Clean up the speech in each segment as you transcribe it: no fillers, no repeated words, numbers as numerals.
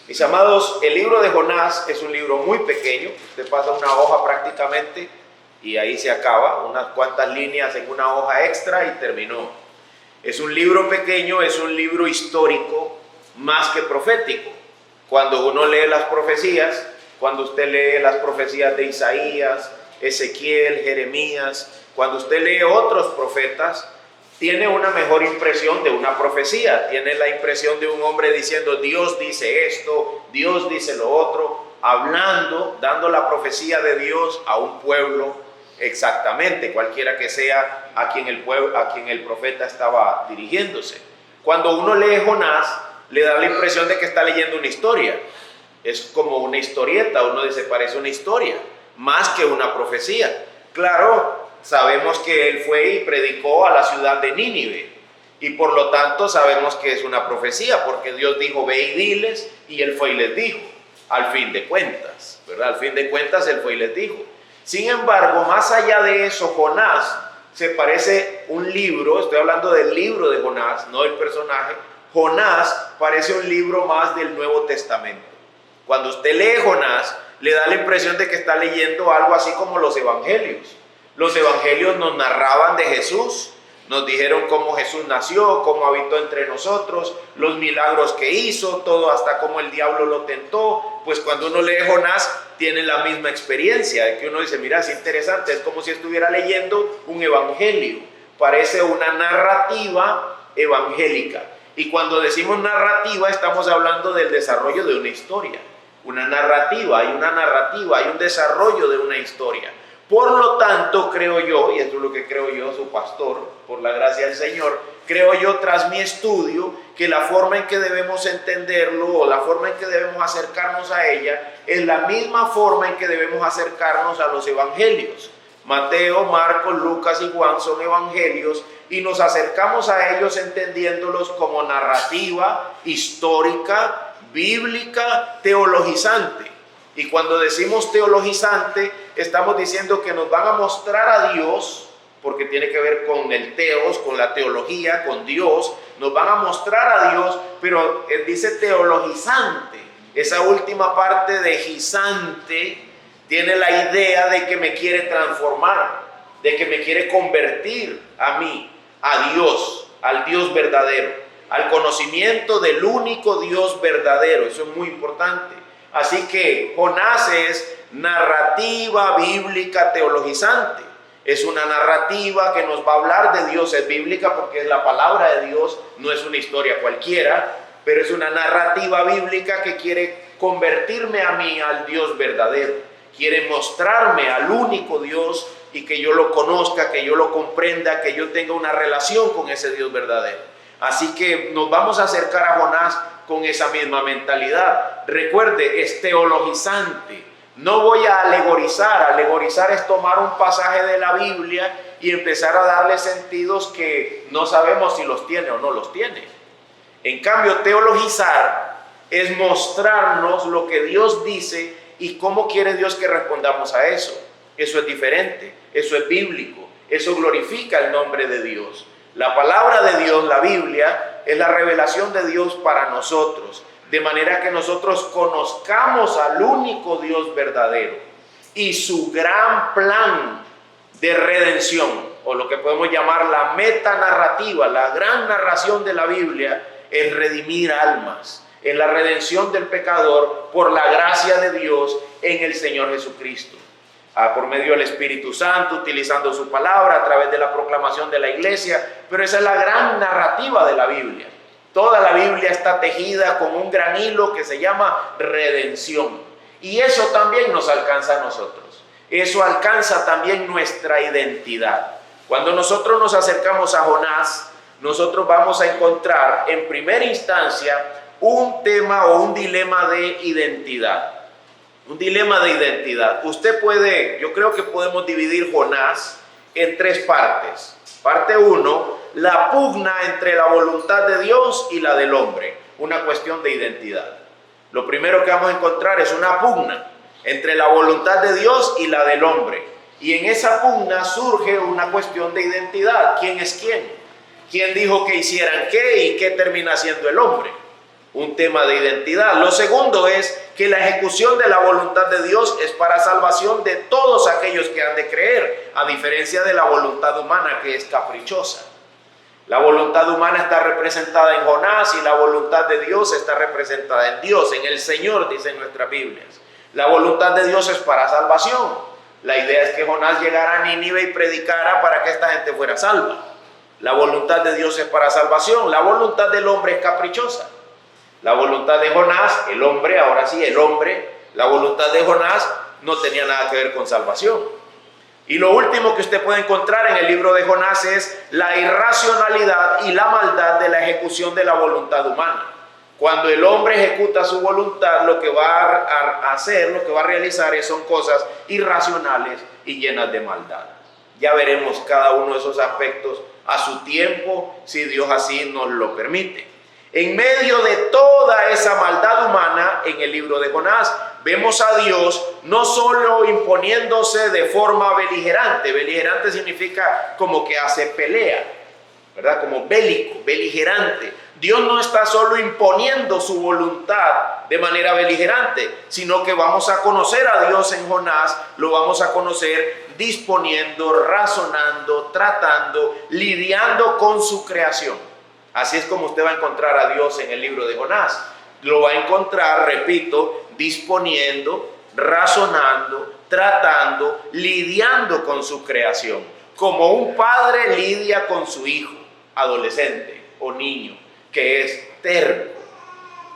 Mis amados, el libro de Jonás es un libro muy pequeño. Usted pasa una hoja prácticamente y ahí se acaba, unas cuantas líneas en una hoja extra y terminó. Es un libro pequeño, es un libro histórico más que profético. Cuando uno lee las profecías, cuando usted lee las profecías de Isaías, Ezequiel, Jeremías, cuando usted lee otros profetas, tiene una mejor impresión de una profecía, tiene la impresión de un hombre diciendo Dios dice esto, Dios dice lo otro, hablando, dando la profecía de Dios a un pueblo exactamente, cualquiera que sea a quien el profeta estaba dirigiéndose. Cuando uno lee Jonás, le da la impresión de que está leyendo una historia, es como una historieta, uno dice parece una historia, más que una profecía. Claro, sabemos que él fue y predicó a la ciudad de Nínive y por lo tanto sabemos que es una profecía porque Dios dijo ve y diles y él fue y les dijo, al fin de cuentas, ¿verdad? Al fin de cuentas él fue y les dijo. Sin embargo, más allá de eso, Jonás se parece un libro, estoy hablando del libro de Jonás, no del personaje. Jonás parece un libro más del Nuevo Testamento. Cuando usted lee Jonás, le da la impresión de que está leyendo algo así como los evangelios. Los evangelios nos narraban de Jesús, nos dijeron cómo Jesús nació, cómo habitó entre nosotros, los milagros que hizo, todo hasta cómo el diablo lo tentó. Pues cuando uno lee Jonás, tiene la misma experiencia, de que uno dice, mira, es interesante, es como si estuviera leyendo un evangelio, parece una narrativa evangélica. Y cuando decimos narrativa, estamos hablando del desarrollo de una historia. Una narrativa, hay un desarrollo de una historia. Por lo tanto, creo yo, y esto es lo que creo yo, su pastor, por la gracia del Señor, creo yo tras mi estudio, que la forma en que debemos entenderlo o la forma en que debemos acercarnos a ella es la misma forma en que debemos acercarnos a los evangelios. Mateo, Marcos, Lucas y Juan son evangelios y nos acercamos a ellos entendiéndolos como narrativa histórica, bíblica, teologizante. Y cuando decimos teologizante, estamos diciendo que nos van a mostrar a Dios, porque tiene que ver con el teos, con la teología, con Dios, nos van a mostrar a Dios, pero dice teologizante. Esa última parte de gizante tiene la idea de que me quiere transformar, de que me quiere convertir a mí, a Dios, al Dios verdadero, al conocimiento del único Dios verdadero. Eso es muy importante. Así que Jonás es narrativa bíblica teologizante. Es una narrativa que nos va a hablar de Dios, es bíblica porque es la palabra de Dios, no es una historia cualquiera, pero es una narrativa bíblica que quiere convertirme a mí al Dios verdadero. Quiere mostrarme al único Dios y que yo lo conozca, que yo lo comprenda, que yo tenga una relación con ese Dios verdadero. Así que nos vamos a acercar a Jonás con esa misma mentalidad. Recuerde, es teologizante. No voy a alegorizar. Alegorizar es tomar un pasaje de la Biblia y empezar a darle sentidos que no sabemos si los tiene o no los tiene. En cambio, teologizar es mostrarnos lo que Dios dice y cómo quiere Dios que respondamos a eso. Eso es diferente, eso es bíblico, eso glorifica el nombre de Dios. La palabra de Dios, la Biblia, es la revelación de Dios para nosotros, de manera que nosotros conozcamos al único Dios verdadero y su gran plan de redención, o lo que podemos llamar la metanarrativa, la gran narración de la Biblia, es redimir almas, es la redención del pecador por la gracia de Dios en el Señor Jesucristo. Por medio del Espíritu Santo, utilizando su palabra, a través de la proclamación de la iglesia, pero esa es la gran narrativa de la Biblia. Toda la Biblia está tejida con un gran hilo que se llama redención. Y eso también nos alcanza a nosotros. Eso alcanza también nuestra identidad. Cuando nosotros nos acercamos a Jonás, nosotros vamos a encontrar en primera instancia un tema o un dilema de identidad. Un dilema de identidad. Yo creo que podemos dividir Jonás en tres partes. Parte 1, la pugna entre la voluntad de Dios y la del hombre. Una cuestión de identidad. Lo primero que vamos a encontrar es una pugna entre la voluntad de Dios y la del hombre. Y en esa pugna surge una cuestión de identidad. ¿Quién es quién? ¿Quién dijo que hicieran qué y qué termina siendo el hombre? un tema de identidad. Lo segundo es que la ejecución de la voluntad de Dios es para salvación de todos aquellos que han de creer, a diferencia de la voluntad humana, que es caprichosa. La voluntad humana está representada en Jonás y la voluntad de Dios está representada en Dios, en el Señor, dicen nuestras Biblias. La voluntad de Dios es para salvación. La idea es que Jonás llegara a Nínive y predicara para que esta gente fuera salva. La voluntad de Dios es para salvación. La voluntad del hombre es caprichosa. La voluntad de Jonás, el hombre, ahora sí, el hombre, la voluntad de Jonás no tenía nada que ver con salvación. Y lo último que usted puede encontrar en el libro de Jonás es la irracionalidad y la maldad de la ejecución de la voluntad humana. Cuando el hombre ejecuta su voluntad, lo que va a hacer, lo que va a realizar son cosas irracionales y llenas de maldad. Ya veremos cada uno de esos aspectos a su tiempo, si Dios así nos lo permite. En medio de toda esa maldad humana, en el libro de Jonás, vemos a Dios no solo imponiéndose de forma beligerante. Beligerante significa como que hace pelea, ¿verdad? Como bélico, beligerante. Dios no está solo imponiendo su voluntad de manera beligerante, sino que vamos a conocer a Dios en Jonás, lo vamos a conocer disponiendo, razonando, tratando, lidiando con su creación. Así es como usted va a encontrar a Dios en el libro de Jonás. Lo va a encontrar, repito, disponiendo, razonando, tratando, lidiando con su creación. Como un padre lidia con su hijo, adolescente o niño, que es terco.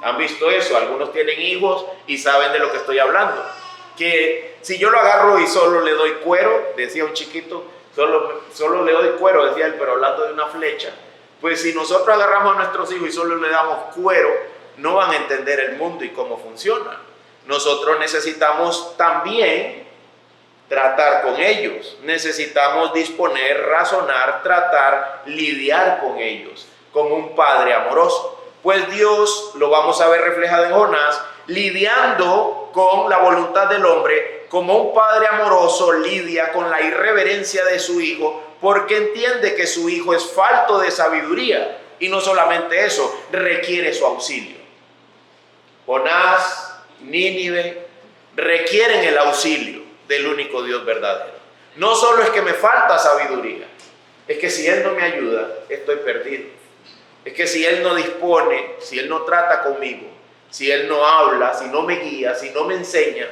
¿Han visto eso? Algunos tienen hijos y saben de lo que estoy hablando. Que si yo lo agarro y solo le doy cuero, decía un chiquito, solo le doy cuero, decía él, pero hablando de una flecha. Pues si nosotros agarramos a nuestros hijos y solo le damos cuero, no van a entender el mundo y cómo funciona. Nosotros necesitamos también tratar con ellos. Necesitamos disponer, razonar, tratar, lidiar con ellos, como un padre amoroso. Pues Dios, lo vamos a ver reflejado en Jonás, lidiando con la voluntad del hombre, como un padre amoroso lidia con la irreverencia de su hijo, porque entiende que su hijo es falto de sabiduría, y no solamente eso, requiere su auxilio. Jonás, Nínive, requieren el auxilio del único Dios verdadero. No solo es que me falta sabiduría, es que si Él no me ayuda, estoy perdido. Es que si Él no dispone, si Él no trata conmigo, si Él no habla, si no me guía, si no me enseña,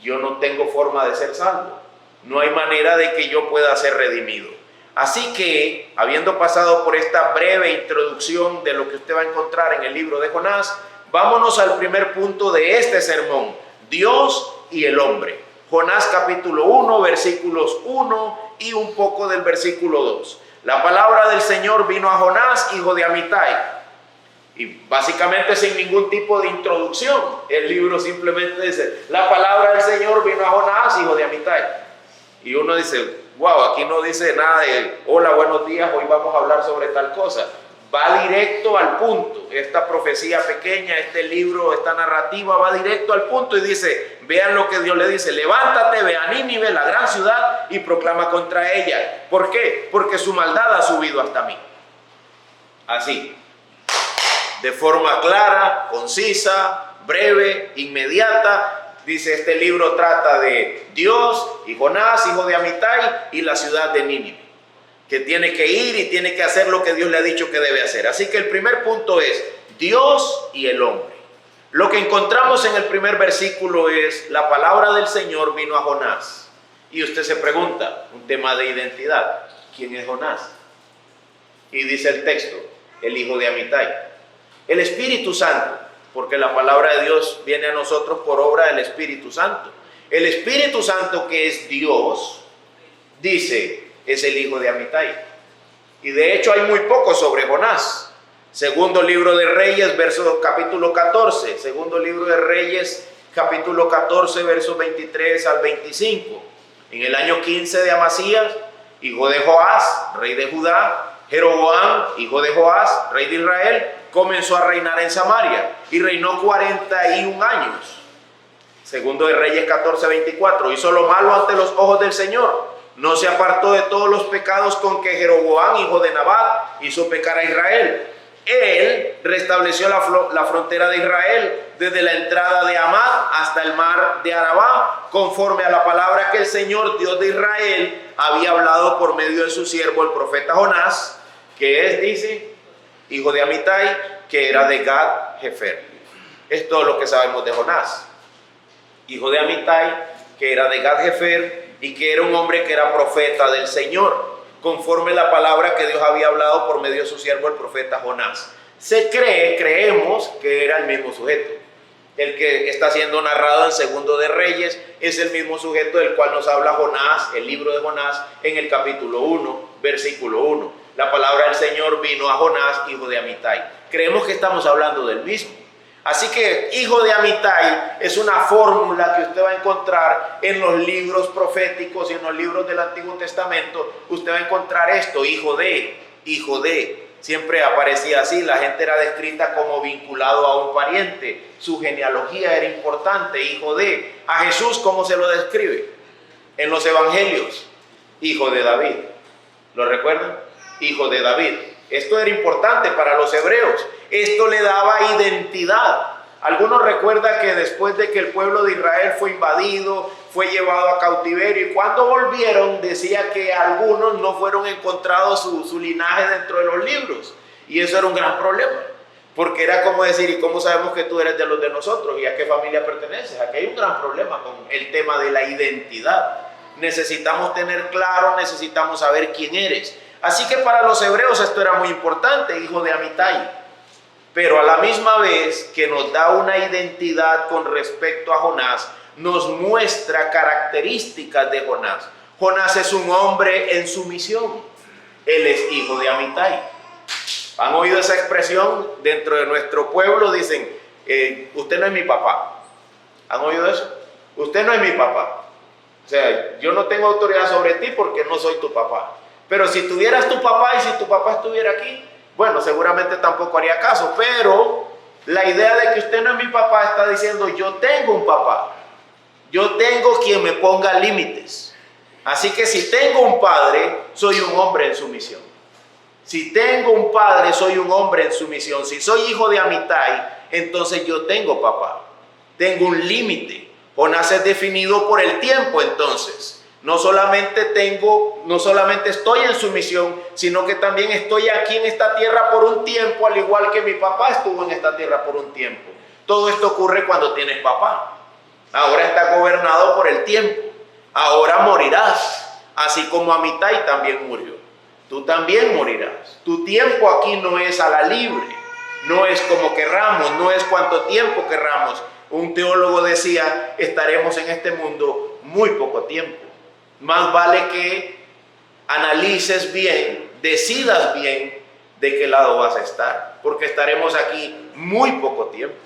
yo no tengo forma de ser salvo. No hay manera de que yo pueda ser redimido. Así que, habiendo pasado por esta breve introducción de lo que usted va a encontrar en el libro de Jonás, vámonos al primer punto de este sermón: Dios y el hombre. Jonás capítulo 1, versículos 1 y un poco del versículo 2. La palabra del Señor vino a Jonás, hijo de Amitai. Y básicamente sin ningún tipo de introducción, el libro simplemente dice: la palabra del Señor vino a Jonás, hijo de Amitai. Y uno dice: wow, aquí no dice nada de hola, buenos días, hoy vamos a hablar sobre tal cosa. Va directo al punto. Esta profecía pequeña, este libro, esta narrativa va directo al punto y dice: vean lo que Dios le dice, levántate, ve a Nínive, la gran ciudad, y proclama contra ella. ¿Por qué? Porque su maldad ha subido hasta mí. Así, de forma clara, concisa, breve, inmediata, dice: este libro trata de Dios y Jonás, hijo de Amitai, y la ciudad de Nínive, que tiene que ir y tiene que hacer lo que Dios le ha dicho que debe hacer. Así que el primer punto es Dios y el hombre. Lo que encontramos en el primer versículo es: la palabra del Señor vino a Jonás. Y usted se pregunta, un tema de identidad, ¿quién es Jonás? Y dice el texto: el hijo de Amitai. El Espíritu Santo, porque la palabra de Dios viene a nosotros por obra del Espíritu Santo. El Espíritu Santo, que es Dios, dice: es el hijo de Amitai. Y de hecho hay muy poco sobre Jonás. Segundo libro de Reyes, capítulo 14. Segundo libro de Reyes, capítulo 14, versos 23 al 25. En el año 15 de Amasías, hijo de Joás, rey de Judá, Jeroboam, hijo de Joás, rey de Israel, comenzó a reinar en Samaria y reinó 41 años. Segundo de Reyes 14, 24. Hizo lo malo ante los ojos del Señor. No se apartó de todos los pecados con que Jeroboam, hijo de Nabat, hizo pecar a Israel. Él restableció la frontera de Israel desde la entrada de Amad hasta el mar de Arabá, conforme a la palabra que el Señor Dios de Israel había hablado por medio de su siervo el profeta Jonás, que es, dice, hijo de Amitai, que era de Gad-Hefer. Es todo lo que sabemos de Jonás. Hijo de Amitai, que era de Gad-Hefer y que era un hombre que era profeta del Señor, conforme la palabra que Dios había hablado por medio de su siervo el profeta Jonás. Creemos que era el mismo sujeto. El que está siendo narrado en Segundo de Reyes es el mismo sujeto del cual nos habla Jonás, el libro de Jonás, en el capítulo 1, versículo 1. La palabra del Señor vino a Jonás, hijo de Amitai. Creemos que estamos hablando del mismo. Así que hijo de Amitai es una fórmula que usted va a encontrar en los libros proféticos y en los libros del Antiguo Testamento. Usted va a encontrar esto, hijo de, hijo de. Siempre aparecía así, la gente era descrita como vinculado a un pariente. Su genealogía era importante, hijo de. A Jesús, ¿cómo se lo describe? En los evangelios, hijo de David. ¿Lo recuerdan? Hijo de David. Esto era importante para los hebreos. Esto le daba identidad. Algunos recuerdan que después de que el pueblo de Israel fue invadido, fue llevado a cautiverio, y cuando volvieron decía que algunos no fueron encontrados su linaje dentro de los libros. Y eso era un gran problema, porque era como decir, ¿y cómo sabemos que tú eres de los de nosotros? ¿Y a qué familia perteneces? Aquí hay un gran problema con el tema de la identidad. Necesitamos tener claro, necesitamos saber quién eres. Así que para los hebreos esto era muy importante, hijo de Amitai. Pero a la misma vez que nos da una identidad con respecto a Jonás, nos muestra características de Jonás. Jonás es un hombre en sumisión. Él es hijo de Amitai. ¿Han oído esa expresión? Dentro de nuestro pueblo dicen, usted no es mi papá. ¿Han oído eso? Usted no es mi papá. O sea, yo no tengo autoridad sobre ti porque no soy tu papá. Pero si tuvieras tu papá y si tu papá estuviera aquí, bueno, seguramente tampoco haría caso. Pero la idea de que usted no es mi papá está diciendo, yo tengo un papá. Yo tengo quien me ponga límites. Así que si tengo un padre, soy un hombre en sumisión. Si tengo un padre, soy un hombre en sumisión. Si soy hijo de Amitai, entonces yo tengo papá. Tengo un límite. Jonás es definido por el tiempo, entonces. No solamente estoy en sumisión, sino que también estoy aquí en esta tierra por un tiempo, al igual que mi papá estuvo en esta tierra por un tiempo. Todo esto ocurre cuando tienes papá. Ahora está gobernado por el tiempo. Ahora morirás, así como Amitai también murió. Tú también morirás. Tu tiempo aquí no es a la libre, no es como querramos, no es cuánto tiempo querramos. Un teólogo decía, estaremos en este mundo muy poco tiempo. Más vale que analices bien, decidas bien de qué lado vas a estar, porque estaremos aquí muy poco tiempo.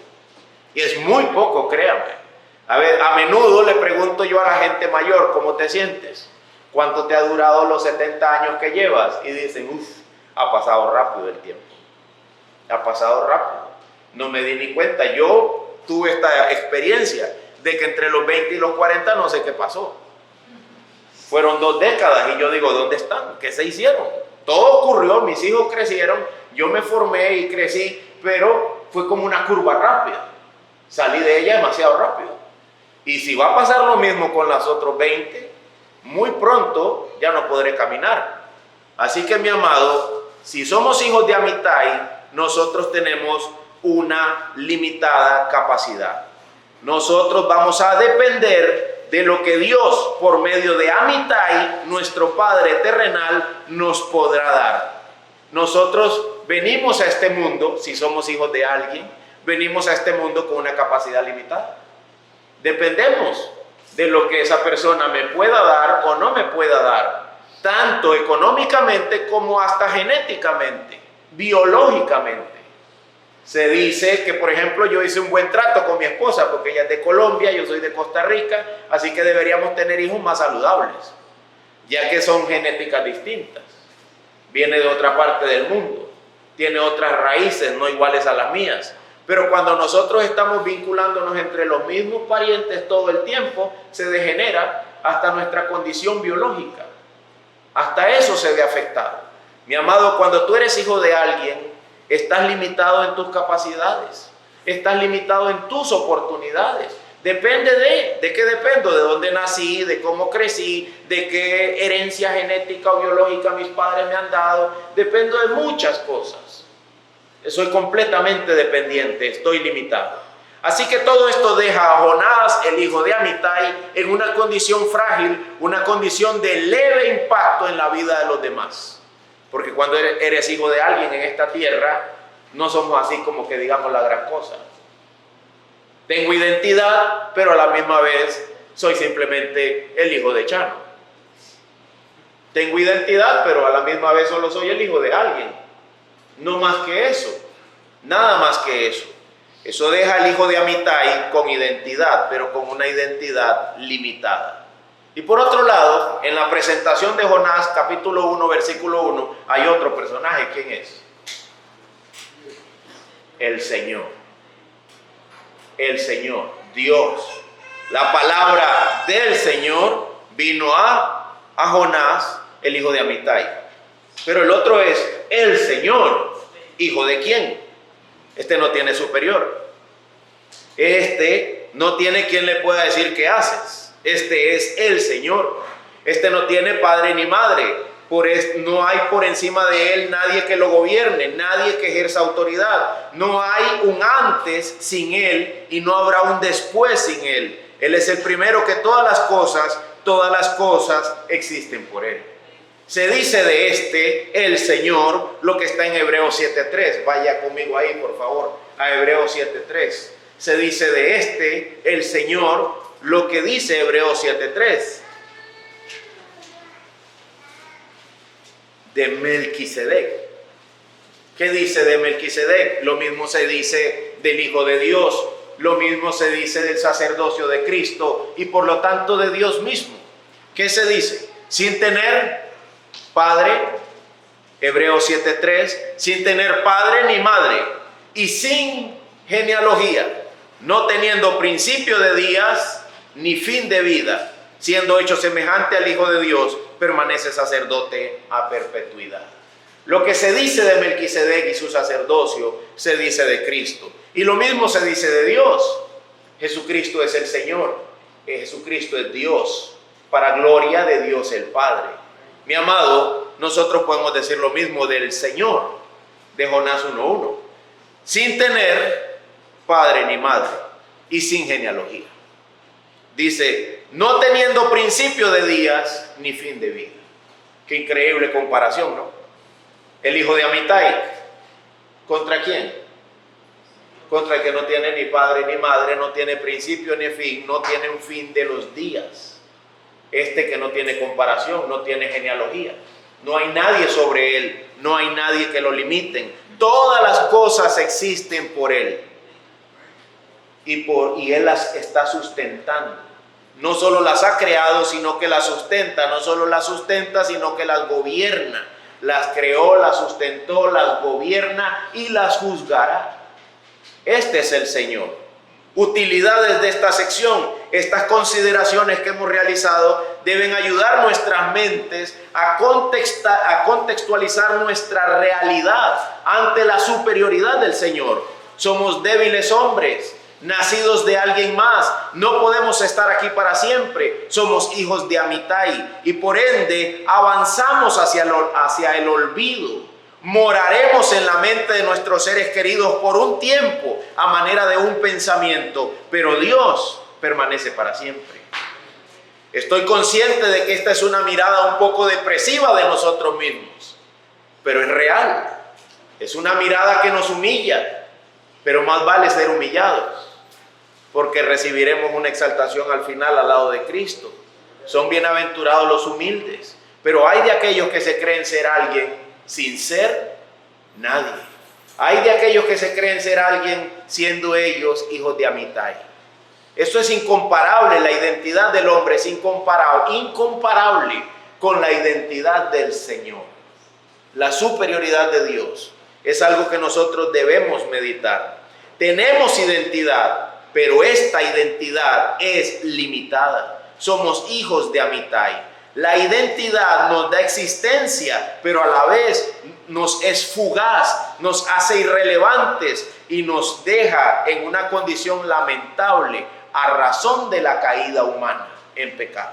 Y es muy poco, créame. A menudo le pregunto yo a la gente mayor, ¿cómo te sientes? ¿Cuánto te ha durado los 70 años que llevas? Y dicen, ha pasado rápido el tiempo. Ha pasado rápido. No me di ni cuenta. Yo tuve esta experiencia de que entre los 20 y los 40 no sé qué pasó. Fueron 2 décadas y yo digo, ¿dónde están? ¿Qué se hicieron? Todo ocurrió, mis hijos crecieron, yo me formé y crecí, pero fue como una curva rápida. Salí de ella demasiado rápido. Y si va a pasar lo mismo con los otros 20, muy pronto ya no podré caminar. Así que, mi amado, si somos hijos de Amitai, nosotros tenemos una limitada capacidad. Nosotros vamos a depender de lo que Dios, por medio de Amitai, nuestro Padre terrenal, nos podrá dar. Nosotros venimos a este mundo, si somos hijos de alguien, venimos a este mundo con una capacidad limitada. Dependemos de lo que esa persona me pueda dar o no me pueda dar, tanto económicamente como hasta genéticamente, biológicamente. Se dice que, por ejemplo, yo hice un buen trato con mi esposa porque ella es de Colombia, yo soy de Costa Rica, así que deberíamos tener hijos más saludables, ya que son genéticas distintas. Viene de otra parte del mundo, tiene otras raíces no iguales a las mías. Pero cuando nosotros estamos vinculándonos entre los mismos parientes todo el tiempo, se degenera hasta nuestra condición biológica. Hasta eso se ve afectado. Mi amado, cuando tú eres hijo de alguien, Estás limitado en tus capacidades. Estás limitado en tus oportunidades. Depende ¿de qué dependo? De dónde nací, de cómo crecí, de qué herencia genética o biológica mis padres me han dado. Dependo de muchas cosas. Soy completamente dependiente, estoy limitado. Así que todo esto deja a Jonás, el hijo de Amitai, en una condición frágil, una condición de leve impacto en la vida de los demás. Porque cuando eres hijo de alguien en esta tierra, no somos así como que digamos la gran cosa. Tengo identidad, pero a la misma vez soy simplemente el hijo de Chano. Tengo identidad, pero a la misma vez solo soy el hijo de alguien. No más que eso, nada más que eso. Eso deja al hijo de Amitai con identidad, pero con una identidad limitada. Y por otro lado, en la presentación de Jonás, capítulo 1, versículo 1, hay otro personaje. ¿Quién es? El Señor. El Señor, Dios. La palabra del Señor vino a Jonás, el hijo de Amitai. Pero el otro es el Señor. ¿Hijo de quién? Este no tiene superior. Este no tiene quien le pueda decir qué haces. Este es el Señor. Este no tiene padre ni madre. No hay por encima de él nadie que lo gobierne, nadie que ejerza autoridad. No hay un antes sin él y no habrá un después sin él. Él es el primero que todas las cosas existen por él. Se dice de este, el Señor, lo que está en Hebreos 7.3. Vaya conmigo ahí, por favor, a Hebreos 7.3. Se dice de este, el Señor, lo que dice Hebreos 7.3. De Melquisedec. ¿Qué dice de Melquisedec? Lo mismo se dice del Hijo de Dios, lo mismo se dice del sacerdocio de Cristo y por lo tanto de Dios mismo. ¿Qué se dice? Sin tener padre, Hebreos 7.3, sin tener padre ni madre y sin genealogía, no teniendo principio de días ni fin de vida, siendo hecho semejante al Hijo de Dios, permanece sacerdote a perpetuidad. Lo que se dice de Melquisedec y su sacerdocio se dice de Cristo. Y lo mismo se dice de Dios. Jesucristo es el Señor. Jesucristo es Dios, para gloria de Dios el Padre. Mi amado, nosotros podemos decir lo mismo del Señor, de Jonás 1.1. Sin tener padre ni madre y sin genealogía. Dice, no teniendo principio de días ni fin de vida. Qué increíble comparación, ¿no? El hijo de Amitai, ¿contra quién? Contra el que no tiene ni padre ni madre, no tiene principio ni fin, no tiene un fin de los días. Este que no tiene comparación, no tiene genealogía. No hay nadie sobre él, no hay nadie que lo limiten. Todas las cosas existen por él. Y él las está sustentando. No solo las ha creado, sino que las sustenta. No solo las sustenta, sino que las gobierna. Las creó, las sustentó, las gobierna y las juzgará. Este es el Señor. Utilidades de esta sección. Estas consideraciones que hemos realizado deben ayudar nuestras mentes a contextualizar nuestra realidad ante la superioridad del Señor. Somos débiles hombres, nacidos de alguien más. No podemos estar aquí para siempre. Somos hijos de Amitai y por ende avanzamos hacia el olvido. Moraremos en la mente de nuestros seres queridos por un tiempo a manera de un pensamiento, pero Dios permanece para siempre. Estoy consciente de que esta es una mirada un poco depresiva de nosotros mismos, pero es real. Es una mirada que nos humilla, pero más vale ser humillados, porque recibiremos una exaltación al final al lado de Cristo. Son bienaventurados los humildes, pero hay de aquellos que se creen ser alguien sin ser nadie. Hay de aquellos que se creen ser alguien siendo ellos hijos de Amitai. Eso es incomparable. La identidad del hombre es incomparable con la identidad del Señor. La superioridad de Dios es algo que nosotros debemos meditar. Tenemos identidad, pero esta identidad es limitada. Somos hijos de Amitai. La identidad nos da existencia, pero a la vez nos es fugaz, nos hace irrelevantes y nos deja en una condición lamentable a razón de la caída humana en pecado.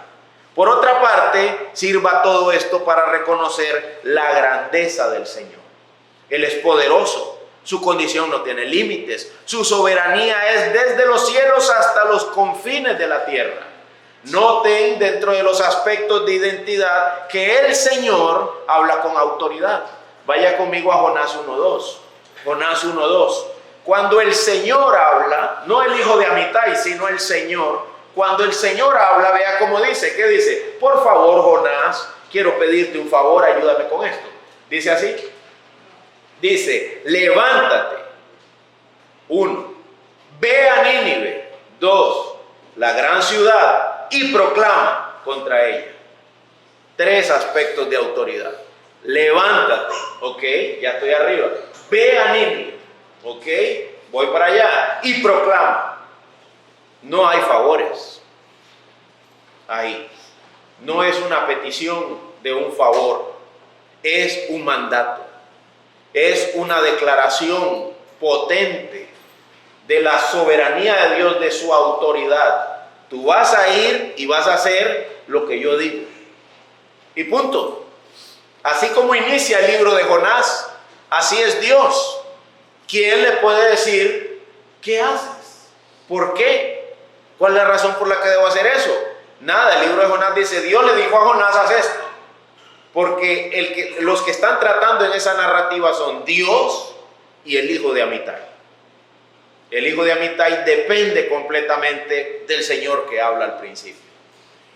Por otra parte, sirva todo esto para reconocer la grandeza del Señor. Él es poderoso, su condición no tiene límites, su soberanía es desde los cielos hasta los confines de la tierra. Noten dentro de los aspectos de identidad que el Señor habla con autoridad. Vaya conmigo a Jonás 1:2. Jonás 1:2. Cuando el Señor habla, no el hijo de Amitai, sino el Señor. Cuando el Señor habla, vea cómo dice. ¿Qué dice? Por favor, Jonás, quiero pedirte un favor, ayúdame con esto. Dice así. Dice, levántate. 1. Ve a Nínive. 2. La gran ciudad y proclama contra ella. 3 aspectos de autoridad. Levántate. Ok, ya estoy arriba. Ve a Nínive. Ok, voy para allá y proclama. No hay favores ahí. No es una petición de un favor. Es un mandato. Es una declaración potente de la soberanía de Dios, de su autoridad. Tú vas a ir y vas a hacer lo que yo digo. Y punto. Así como inicia el libro de Jonás, así es Dios. ¿Quién le puede decir qué haces? ¿Por qué? ¿Cuál es la razón por la que debo hacer eso? Nada, el libro de Jonás dice, Dios le dijo a Jonás, haz esto. Porque los que están tratando en esa narrativa son Dios y el hijo de Amitai. El hijo de Amitai depende completamente del Señor que habla al principio.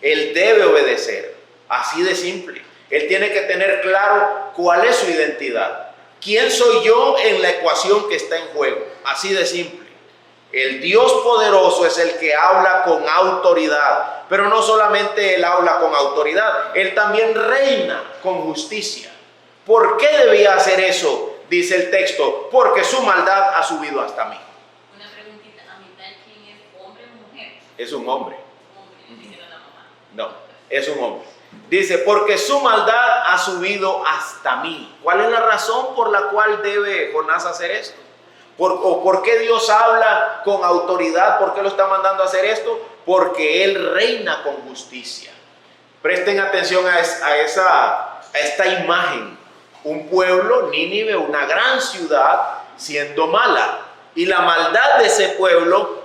Él debe obedecer, así de simple. Él tiene que tener claro cuál es su identidad. ¿Quién soy yo en la ecuación que está en juego? Así de simple. El Dios poderoso es el que habla con autoridad, pero no solamente Él habla con autoridad, Él también reina con justicia. ¿Por qué debía hacer eso? Dice el texto, porque su maldad ha subido hasta mí. Una preguntita, ¿Amitai quién es? ¿Hombre o mujer? Es un hombre. Hombre, dice la mamá. No, es un hombre. Dice, porque su maldad ha subido hasta mí. ¿Cuál es la razón por la cual debe Jonás hacer esto? ¿Por qué Dios habla con autoridad? ¿Por qué lo está mandando a hacer esto? Porque Él reina con justicia. Presten atención a esta imagen. Un pueblo, Nínive, una gran ciudad, siendo mala. Y la maldad de ese pueblo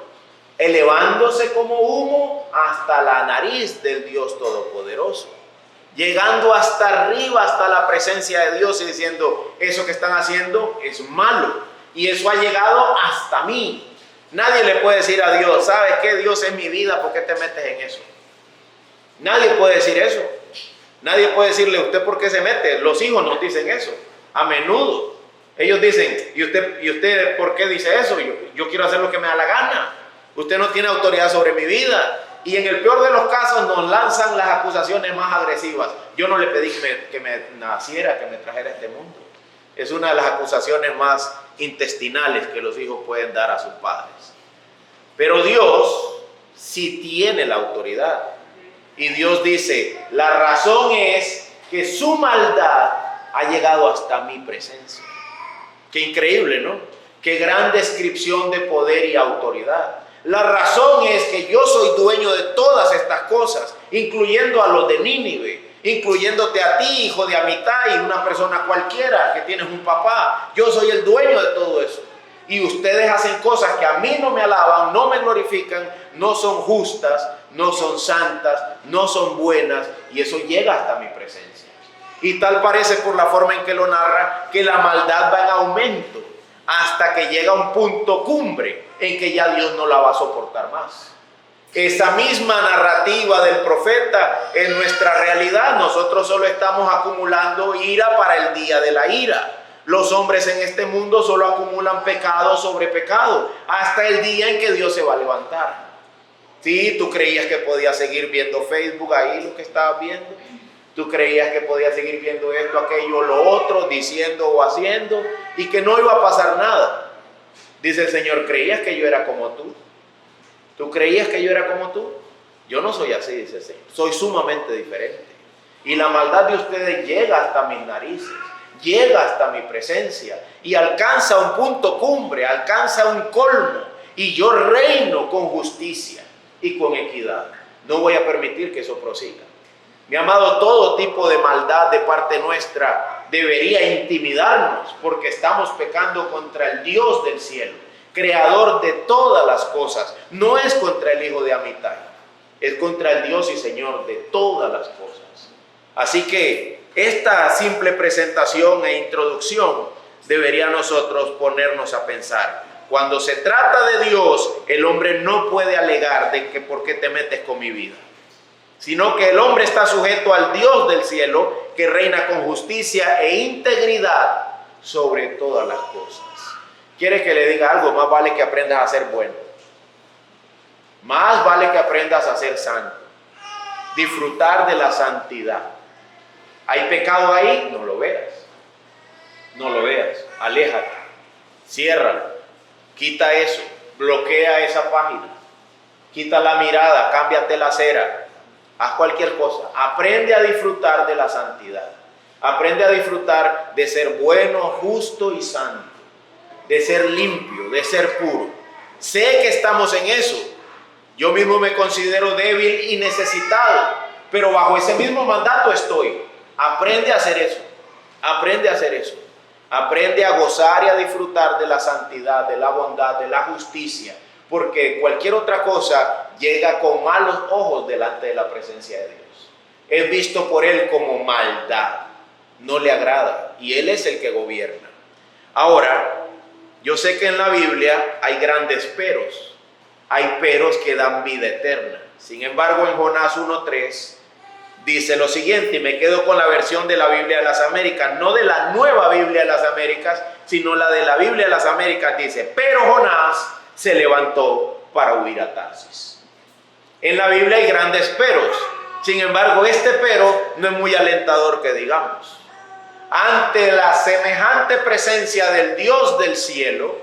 elevándose como humo hasta la nariz del Dios Todopoderoso. Llegando hasta arriba, hasta la presencia de Dios y diciendo, eso que están haciendo es malo. Y eso ha llegado hasta mí. Nadie le puede decir a Dios, ¿sabes qué? Dios es mi vida, ¿por qué te metes en eso? Nadie puede decir eso. Nadie puede decirle, ¿usted por qué se mete? Los hijos nos dicen eso. A menudo. Ellos dicen, ¿y usted por qué dice eso? Yo quiero hacer lo que me da la gana. Usted no tiene autoridad sobre mi vida. Y en el peor de los casos nos lanzan las acusaciones más agresivas. Yo no le pedí que me naciera, que me trajera a este mundo. Es una de las acusaciones más intestinales que los hijos pueden dar a sus padres. Pero Dios sí tiene la autoridad. Y Dios dice, la razón es que su maldad ha llegado hasta mi presencia. Qué increíble, ¿no? Qué gran descripción de poder y autoridad. La razón es que yo soy dueño de todas estas cosas, incluyendo a los de Nínive, incluyéndote a ti, hijo de Amitai, una persona cualquiera que tienes un papá. Yo soy el dueño de todo eso. Y ustedes hacen cosas que a mí no me alaban, no me glorifican, no son justas, no son santas, no son buenas, y eso llega hasta mi presencia. Y tal parece por la forma en que lo narra, que la maldad va en aumento, hasta que llega a un punto cumbre en que ya Dios no la va a soportar más. Esa misma narrativa del profeta en nuestra realidad, nosotros solo estamos acumulando ira para el día de la ira. Los hombres en este mundo solo acumulan pecado sobre pecado hasta el día en que Dios se va a levantar. Sí, tú creías que podías seguir viendo Facebook ahí lo que estabas viendo. Tú creías que podías seguir viendo esto, aquello, lo otro, diciendo o haciendo, y que no iba a pasar nada. Dice el Señor, ¿creías que yo era como tú? ¿Tú creías que yo era como tú? Yo no soy así, dice el Señor. Soy sumamente diferente. Y la maldad de ustedes llega hasta mis narices. llega hasta mi presencia y alcanza un punto cumbre, alcanza un colmo, y yo reino con justicia y con equidad. No voy a permitir que eso prosiga. Mi amado, todo tipo de maldad de parte nuestra debería intimidarnos, porque estamos pecando contra el Dios del cielo, creador de todas las cosas. No es contra el hijo de Amitai, es contra el Dios y Señor de todas las cosas. Así que esta simple presentación e introducción debería nosotros ponernos a pensar. Cuando se trata de Dios, el hombre no puede alegar de que por qué te metes con mi vida, sino que el hombre está sujeto al Dios del cielo, que reina con justicia e integridad sobre todas las cosas. ¿Quiere que le diga algo? Más vale que aprendas a ser bueno. Más vale que aprendas a ser santo. Disfrutar de la santidad. ¿Hay pecado ahí? No lo veas. No lo veas. Aléjate. Ciérralo. Quita eso. Bloquea esa página. Quita la mirada. Cámbiate la cera. Haz cualquier cosa. Aprende a disfrutar de la santidad. Aprende a disfrutar de ser bueno, justo y santo. De ser limpio, de ser puro. Sé que estamos en eso. Yo mismo me considero débil y necesitado, pero bajo ese mismo mandato estoy. Aprende a hacer eso. Aprende a hacer eso. Aprende a gozar y a disfrutar de la santidad, de la bondad, de la justicia, porque cualquier otra cosa llega con malos ojos delante de la presencia de Dios. Es visto por Él como maldad. No le agrada y Él es el que gobierna. Ahora, yo sé que en la Biblia hay grandes peros. Hay peros que dan vida eterna. Sin embargo, en Jonás 1:3 dice lo siguiente, y me quedo con la versión de la Biblia de las Américas, no de la nueva Biblia de las Américas, sino la de la Biblia de las Américas. Dice, pero Jonás se levantó para huir a Tarsis. En la Biblia hay grandes peros. Sin embargo, este pero no es muy alentador que digamos. Ante la semejante presencia del Dios del cielo,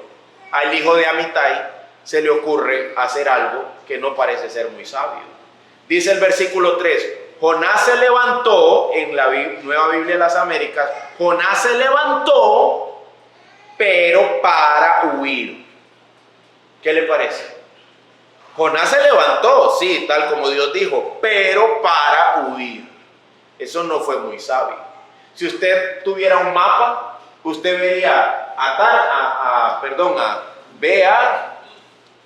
al hijo de Amitai se le ocurre hacer algo que no parece ser muy sabio. Dice el versículo 3, Jonás se levantó, en la Nueva Biblia de las Américas, Jonás se levantó, pero para huir. ¿Qué le parece? Jonás se levantó, sí, tal como Dios dijo, pero para huir. Eso no fue muy sabio. Si usted tuviera un mapa, usted vería ve a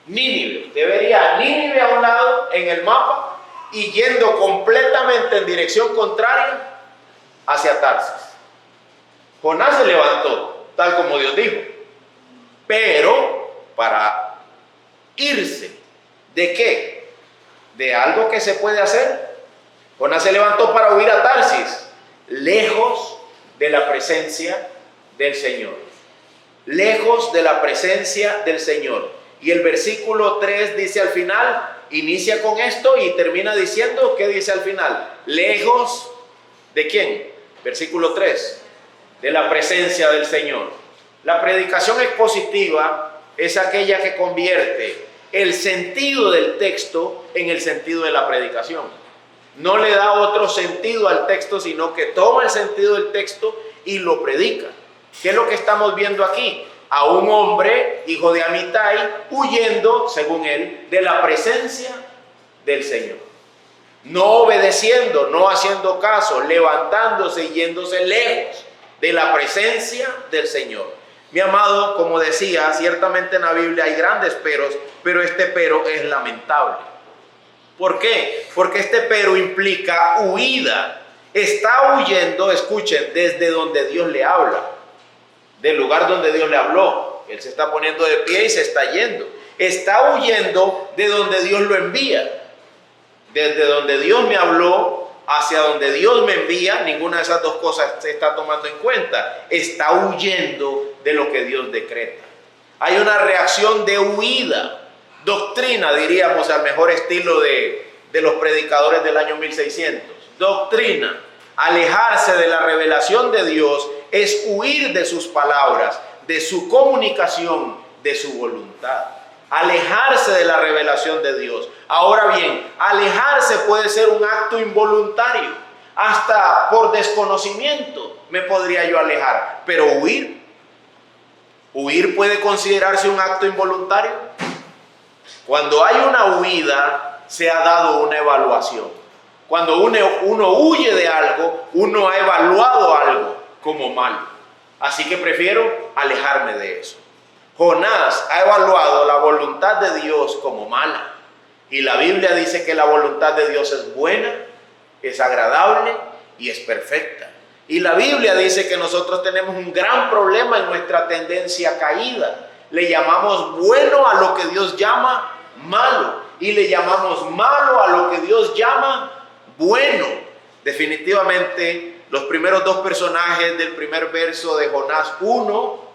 Nínive. Usted vería a Nínive a un lado en el mapa y yendo completamente en dirección contraria hacia Tarsis. Jonás se levantó, tal como Dios dijo, pero para irse. ¿De qué? De algo que se puede hacer. Jonás se levantó para huir a Tarsis, lejos de la presencia del Señor. Lejos de la presencia del Señor. Y el versículo 3 dice al final, inicia con esto y termina diciendo, ¿qué dice al final? Lejos de ¿quién? Versículo 3, de la presencia del Señor. La predicación expositiva es aquella que convierte el sentido del texto en el sentido de la predicación. No le da otro sentido al texto, sino que toma el sentido del texto y lo predica. ¿Qué es lo que estamos viendo aquí? A un hombre, hijo de Amitai, huyendo, según él, de la presencia del Señor. No obedeciendo, no haciendo caso, levantándose y yéndose lejos de la presencia del Señor. Mi amado, como decía, ciertamente en la Biblia hay grandes peros, pero este pero es lamentable. ¿Por qué? Porque este pero implica huida. Está huyendo, escuchen, desde donde Dios le habla, del lugar donde Dios le habló. Él se está poniendo de pie y se está yendo. Está huyendo de donde Dios lo envía. Desde donde Dios me habló hacia donde Dios me envía, ninguna de esas dos cosas se está tomando en cuenta. Está huyendo de lo que Dios decreta. Hay una reacción de huida, doctrina, diríamos, al mejor estilo de los predicadores del año 1600. Doctrina, alejarse de la revelación de Dios es huir de sus palabras, de su comunicación, de su voluntad. Alejarse de la revelación de Dios. Ahora bien, alejarse puede ser un acto involuntario. hasta por desconocimiento me podría yo alejar, pero huir puede considerarse un acto involuntario. Cuando hay una huida, se ha dado una evaluación. Cuando uno huye de algo, uno ha evaluado algo como malo. Así que prefiero alejarme de eso. Jonás ha evaluado la voluntad de Dios como mala. Y la Biblia dice que la voluntad de Dios es buena, es agradable y es perfecta. Y la Biblia dice que nosotros tenemos un gran problema en nuestra tendencia caída. Le llamamos bueno a lo que Dios llama malo. Y le llamamos malo a lo que Dios llama bueno. Definitivamente, los primeros dos personajes del primer verso de Jonás 1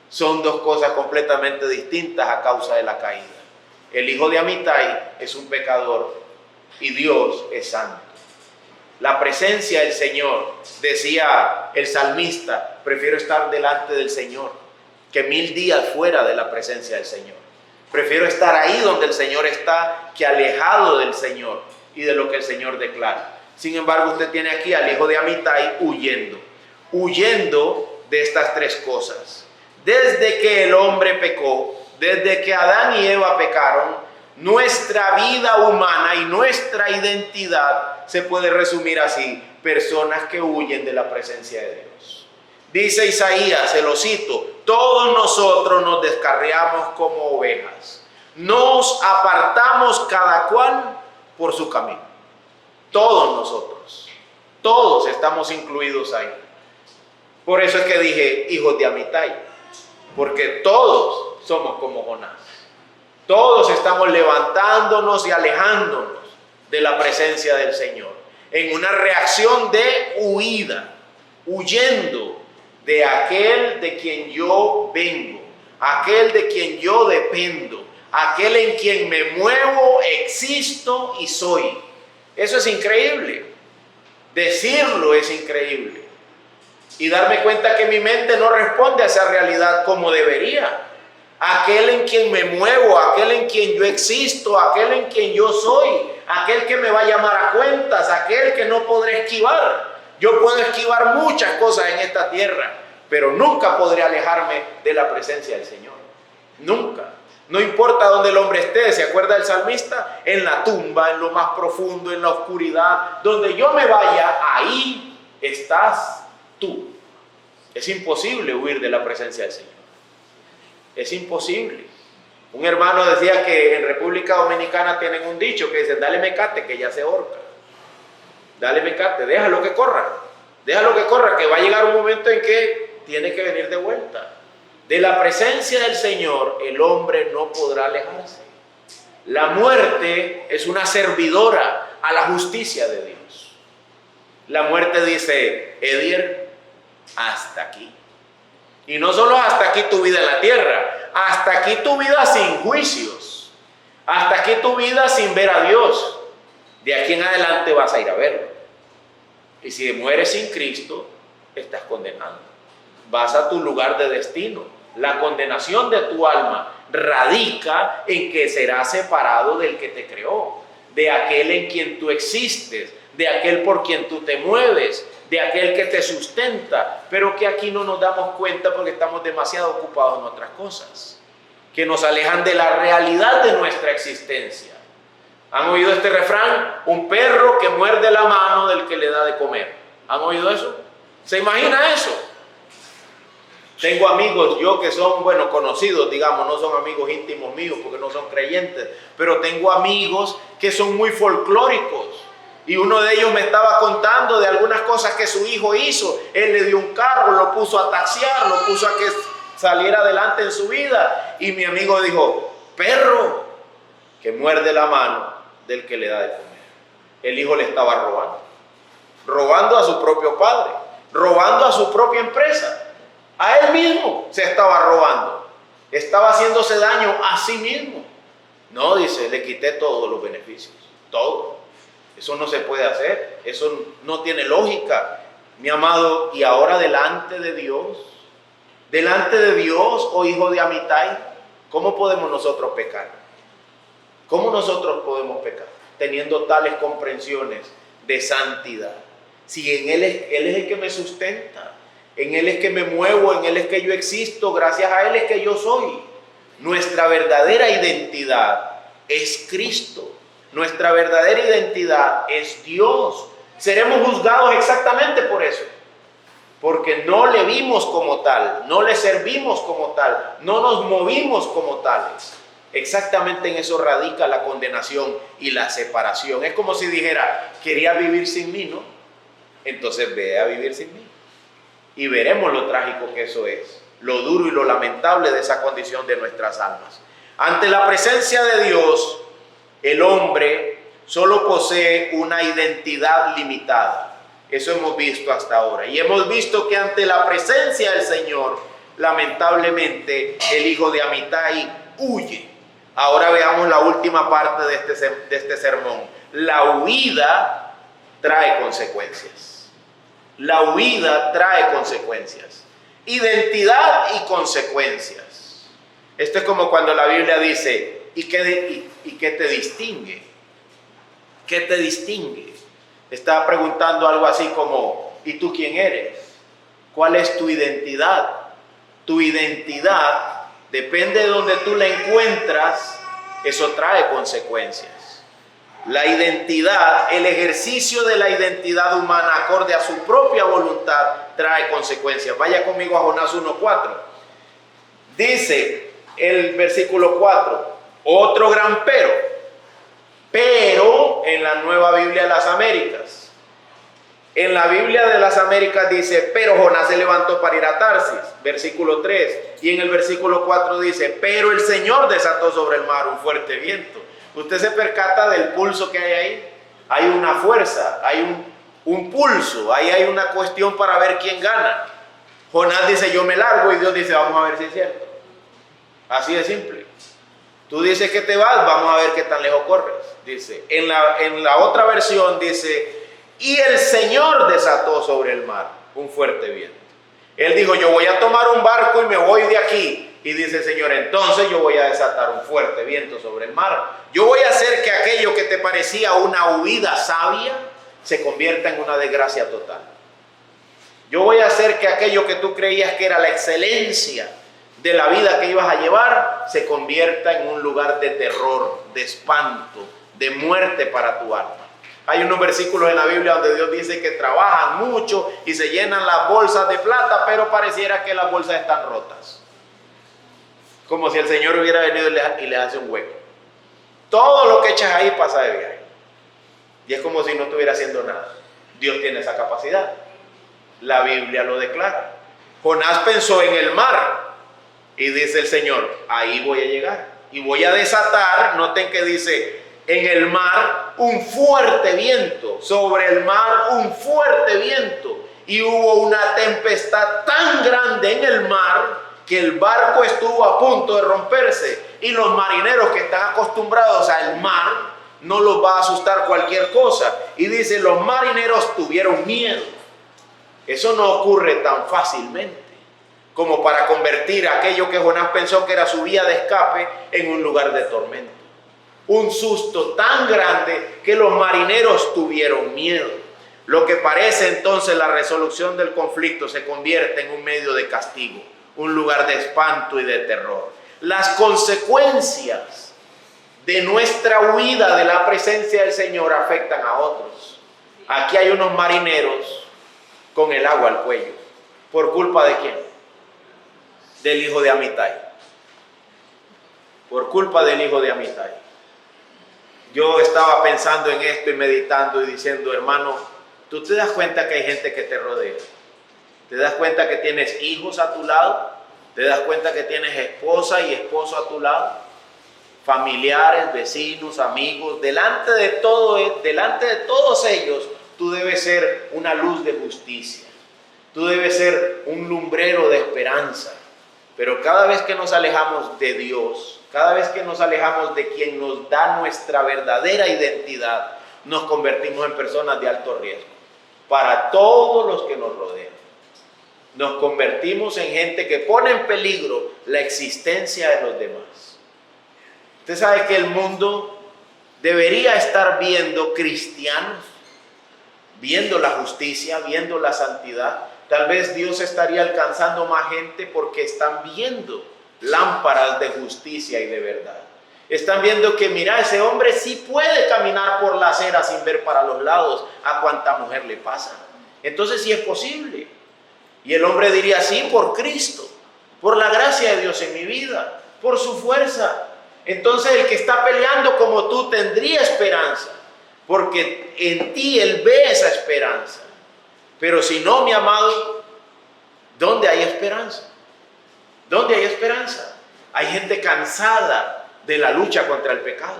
son dos cosas completamente distintas a causa de la caída. El hijo de Amitai es un pecador y Dios es santo. La presencia del Señor, decía el salmista, prefiero estar delante del Señor que 1000 días fuera de la presencia del Señor. Prefiero estar ahí donde el Señor está que alejado del Señor y de lo que el Señor declara. Sin embargo, usted tiene aquí al hijo de Amitai huyendo de estas tres cosas. Desde que el hombre pecó, desde que Adán y Eva pecaron, nuestra vida humana y nuestra identidad se puede resumir así: personas que huyen de la presencia de Dios. Dice Isaías, se lo cito: todos nosotros nos descarriamos como ovejas, nos apartamos cada cual por su camino. Todos nosotros, todos estamos incluidos ahí. Por eso es que dije hijos de Amitai, porque todos somos como Jonás. Todos estamos levantándonos y alejándonos de la presencia del Señor, en una reacción de huida, huyendo de aquel de quien yo vengo, aquel de quien yo dependo, aquel en quien me muevo, existo y soy. Eso es increíble. Decirlo es increíble. Y darme cuenta que mi mente no responde a esa realidad como debería. Aquel en quien me muevo, aquel en quien yo existo, aquel en quien yo soy, aquel que me va a llamar a cuentas, aquel que no podré esquivar. Yo puedo esquivar muchas cosas en esta tierra, pero nunca podré alejarme de la presencia del Señor. Nunca. No importa dónde el hombre esté, ¿se acuerda el salmista? En la tumba, en lo más profundo, en la oscuridad, donde yo me vaya, ahí estás tú. Es imposible huir de la presencia del Señor. Es imposible. Un hermano decía que en República Dominicana tienen un dicho que dicen: dale mecate que ya se ahorca. Dale mecate, déjalo que corra. Déjalo que corra, que va a llegar un momento en que tiene que venir de vuelta. De la presencia del Señor el hombre no podrá alejarse. La muerte es una servidora a la justicia de Dios. La muerte dice: Edier, hasta aquí. Y no solo hasta aquí tu vida en la tierra, hasta aquí tu vida sin juicios, hasta aquí tu vida sin ver a Dios. De aquí en adelante vas a ir a verlo. Y si mueres sin Cristo, estás condenado. Vas a tu lugar de destino. La condenación de tu alma radica en que serás separado del que te creó, de aquel en quien tú existes, de aquel por quien tú te mueves, de aquel que te sustenta, pero que aquí no nos damos cuenta porque estamos demasiado ocupados en otras cosas, que nos alejan de la realidad de nuestra existencia. ¿Han oído este refrán? Un perro que muerde la mano del que le da de comer. ¿Han oído eso? ¿Se imagina eso? Tengo amigos yo que son, conocidos, digamos, no son amigos íntimos míos porque no son creyentes, pero tengo amigos que son muy folclóricos. Y uno de ellos me estaba contando de algunas cosas que su hijo hizo. Él le dio un carro, lo puso a taxiar, lo puso a que saliera adelante en su vida. Y mi amigo dijo: perro que muerde la mano del que le da de comer. El hijo le estaba robando. Robando a su propio padre. Robando a su propia empresa. A él mismo se estaba robando. Estaba haciéndose daño a sí mismo. No, dice, le quité todos los beneficios. Todo. Eso no se puede hacer, eso no tiene lógica, mi amado. Y ahora delante de Dios, oh hijo de Amitai, ¿cómo podemos nosotros pecar? ¿Cómo nosotros podemos pecar? Teniendo tales comprensiones de santidad. Si en Él es el que me sustenta, en Él es que me muevo, en Él es que yo existo, gracias a Él es que yo soy. Nuestra verdadera identidad es Cristo. Nuestra verdadera identidad es Dios. Seremos juzgados exactamente por eso. Porque no le vimos como tal, no le servimos como tal, no nos movimos como tales. Exactamente en eso radica la condenación y la separación. Es como si dijera, quería vivir sin mí, ¿no? Entonces ve a vivir sin mí. Y veremos lo trágico que eso es, lo duro y lo lamentable de esa condición de nuestras almas. Ante la presencia de Dios, el hombre solo posee una identidad limitada. Eso hemos visto hasta ahora. Y hemos visto que ante la presencia del Señor, lamentablemente, el hijo de Amitai huye. Ahora veamos la última parte de este sermón. La huida trae consecuencias. La huida trae consecuencias. Identidad y consecuencias. Esto es como cuando la Biblia dice, ¿y qué te distingue? ¿Qué te distingue? Estaba preguntando algo así como, ¿y tú quién eres? ¿Cuál es tu identidad? Tu identidad, depende de donde tú la encuentras, eso trae consecuencias. La identidad, el ejercicio de la identidad humana acorde a su propia voluntad, trae consecuencias. Vaya conmigo a Jonás 1:4. Dice el versículo 4, otro gran pero en la Nueva Biblia de las Américas. En la Biblia de las Américas dice, pero Jonás se levantó para ir a Tarsis, versículo 3. Y en el versículo 4 dice, pero el Señor desató sobre el mar un fuerte viento. Usted se percata del pulso que hay ahí. Hay una fuerza, hay un pulso, ahí hay una cuestión para ver quién gana. Jonás dice, yo me largo, y Dios dice, vamos a ver si es cierto. Así de simple. Tú dices que te vas, vamos a ver qué tan lejos corres. Dice, en la otra versión dice, y el Señor desató sobre el mar un fuerte viento. Él dijo, yo voy a tomar un barco y me voy de aquí. Y dice el Señor, entonces yo voy a desatar un fuerte viento sobre el mar. Yo voy a hacer que aquello que te parecía una huida sabia se convierta en una desgracia total. Yo voy a hacer que aquello que tú creías que era la excelencia de la vida que ibas a llevar se convierta en un lugar de terror, de espanto, de muerte para tu alma. Hay unos versículos en la Biblia donde Dios dice que trabajan mucho y se llenan las bolsas de plata, pero pareciera que las bolsas están rotas. Como si el Señor hubiera venido y les hace un hueco. Todo lo que echas ahí pasa de viaje. Y es como si no estuviera haciendo nada. Dios tiene esa capacidad. La Biblia lo declara. Jonás pensó en el mar. Y dice el Señor, ahí voy a llegar. Y voy a desatar, noten que dice, en el mar un fuerte viento. Sobre el mar un fuerte viento. Y hubo una tempestad tan grande en el mar que el barco estuvo a punto de romperse. Y los marineros que están acostumbrados al mar, no los va a asustar cualquier cosa. Y dice, los marineros tuvieron miedo. Eso no ocurre tan fácilmente como para convertir aquello que Jonás pensó que era su vía de escape en un lugar de tormento. Un susto tan grande que los marineros tuvieron miedo. Lo que parece entonces la resolución del conflicto se convierte en un medio de castigo, un lugar de espanto y de terror. Las consecuencias de nuestra huida de la presencia del Señor afectan a otros. Aquí hay unos marineros con el agua al cuello. ¿Por culpa de quién? Del hijo de Amitai. Por culpa del hijo de Amitai. Yo estaba pensando en esto y meditando y diciendo, hermano, ¿tú te das cuenta que hay gente que te rodea? ¿Te das cuenta que tienes hijos a tu lado? ¿Te das cuenta que tienes esposa y esposo a tu lado? Familiares, vecinos, amigos. Delante de todos ellos, tú debes ser una luz de justicia. Tú debes ser un lumbrero de esperanza. Pero cada vez que nos alejamos de Dios, cada vez que nos alejamos de quien nos da nuestra verdadera identidad, nos convertimos en personas de alto riesgo para todos los que nos rodean. Nos convertimos en gente que pone en peligro la existencia de los demás. Usted sabe que el mundo debería estar viendo cristianos viendo la justicia, viendo la santidad. Tal vez Dios estaría alcanzando más gente porque están viendo lámparas de justicia y de verdad. Están viendo que, mira, ese hombre sí puede caminar por la acera sin ver para los lados a cuánta mujer le pasa. Entonces sí es posible. Y el hombre diría, sí, por Cristo, por la gracia de Dios en mi vida, por su fuerza. Entonces el que está peleando como tú tendría esperanza, porque en ti él ve esa esperanza. Pero si no, mi amado, ¿dónde hay esperanza? ¿Dónde hay esperanza? Hay gente cansada de la lucha contra el pecado